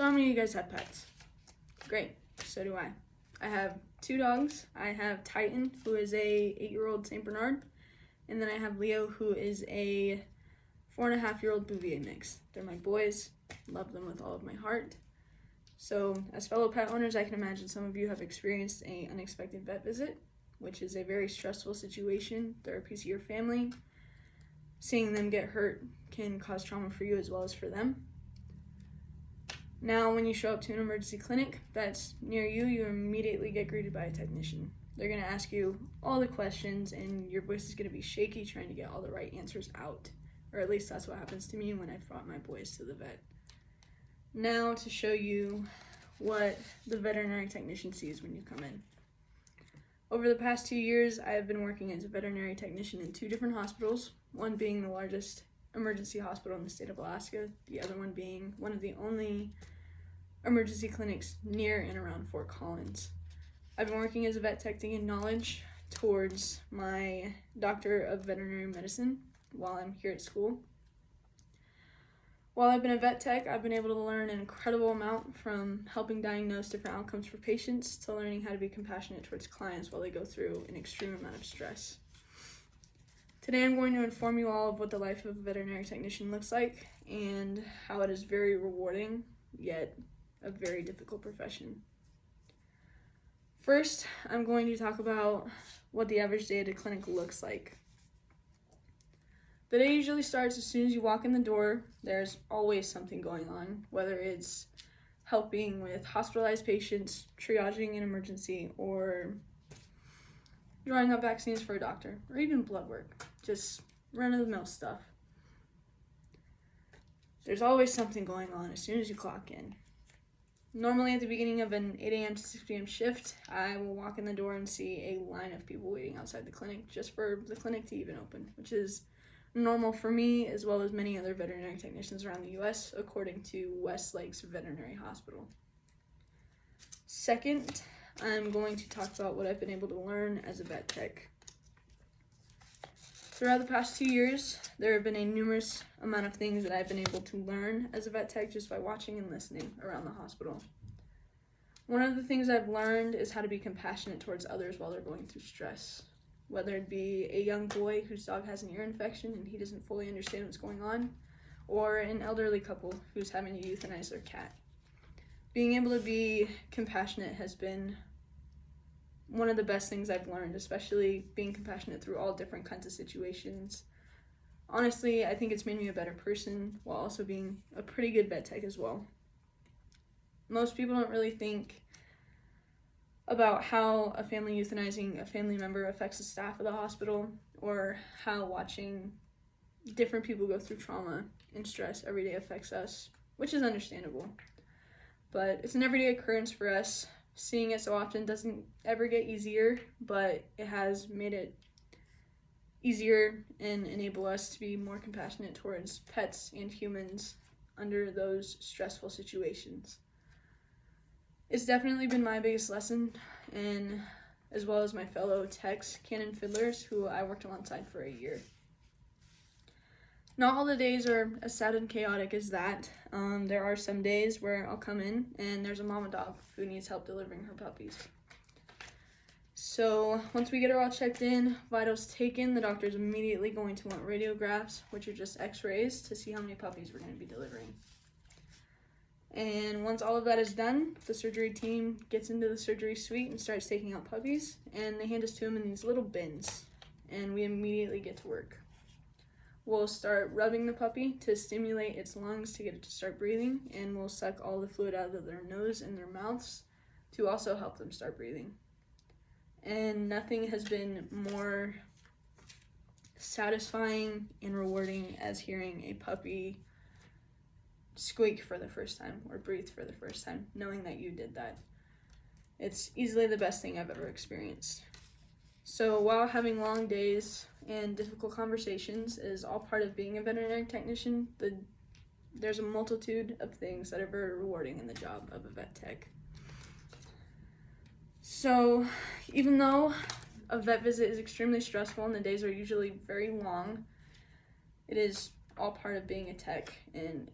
So how many of you guys have pets? Great, so do I. I have 2 dogs. I have Titan, who is a 8-year-old Saint Bernard, and then I have Leo, who is a 4.5-year-old Bouvier mix. They're my boys. Love them with all of my heart. So as fellow pet owners, I can imagine some of you have experienced an unexpected vet visit, which is a very stressful situation. They're a piece of your family. Seeing them get hurt can cause trauma for you as well as for them. Now, when you show up to an emergency clinic that's near you, you immediately get greeted by a technician. They're going to ask you all the questions, and your voice is going to be shaky trying to get all the right answers out. Or at least that's what happens to me when I brought my boys to the vet. Now, to show you what the veterinary technician sees when you come in. Over the past 2 years, I have been working as a veterinary technician in 2 different hospitals, one being the largest emergency hospital in the state of Alaska, the other one being one of the only emergency clinics near and around Fort Collins. I've been working as a vet tech to gain knowledge towards my Doctor of Veterinary Medicine while I'm here at school. While I've been a vet tech, I've been able to learn an incredible amount, from helping diagnose different outcomes for patients to learning how to be compassionate towards clients while they go through an extreme amount of stress. Today I'm going to inform you all of what the life of a veterinary technician looks like and how it is very rewarding, yet a very difficult profession. First, I'm going to talk about what the average day at a clinic looks like. The day usually starts as soon as you walk in the door. There's always something going on, whether it's helping with hospitalized patients, triaging an emergency, or drawing up vaccines for a doctor, or even blood work, just run-of-the-mill stuff. There's always something going on as soon as you clock in. Normally at the beginning of an 8 a.m. to 6 p.m. shift, I will walk in the door and see a line of people waiting outside the clinic just for the clinic to even open, which is normal for me as well as many other veterinary technicians around the U.S., according to West Lakes Veterinary Hospital. Second, I'm going to talk about what I've been able to learn as a vet tech. Throughout the past 2 years, there have been a numerous amount of things that I've been able to learn as a vet tech just by watching and listening around the hospital. One of the things I've learned is how to be compassionate towards others while they're going through stress. Whether it be a young boy whose dog has an ear infection and he doesn't fully understand what's going on, or an elderly couple who's having to euthanize their cat. Being able to be compassionate has been one of the best things I've learned, especially being compassionate through all different kinds of situations. Honestly, I think it's made me a better person while also being a pretty good vet tech as well. Most people don't really think about how a family euthanizing a family member affects the staff of the hospital, or how watching different people go through trauma and stress every day affects us, which is understandable. But it's an everyday occurrence for us. Seeing it so often doesn't ever get easier, but it has made it easier and enable us to be more compassionate towards pets and humans under those stressful situations. It's definitely been my biggest lesson, and as well as my fellow techs, Cannon Fiddlers, who I worked alongside for a year. Not all the days are as sad and chaotic as that. There are some days where I'll come in and there's a mama dog who needs help delivering her puppies. So once we get her all checked in, vitals taken, the doctor's immediately going to want radiographs, which are just x-rays, to see how many puppies we're going to be delivering. And once all of that is done, the surgery team gets into the surgery suite and starts taking out puppies, and they hand us to them in these little bins, and we immediately get to work. We'll start rubbing the puppy to stimulate its lungs to get it to start breathing, and we'll suck all the fluid out of their nose and their mouths to also help them start breathing. And nothing has been more satisfying and rewarding as hearing a puppy squeak for the first time or breathe for the first time, knowing that you did that. It's easily the best thing I've ever experienced. So while having long days and difficult conversations is all part of being a veterinary technician, there's a multitude of things that are very rewarding in the job of a vet tech. So even though a vet visit is extremely stressful and the days are usually very long, it is all part of being a tech, and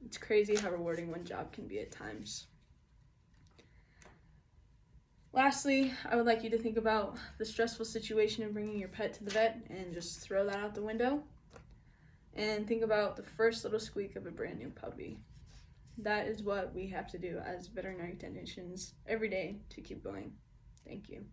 It's crazy how rewarding one job can be at times. Lastly, I would like you to think about the stressful situation of bringing your pet to the vet and just throw that out the window. And think about the first little squeak of a brand new puppy. That is what we have to do as veterinary technicians every day to keep going. Thank you.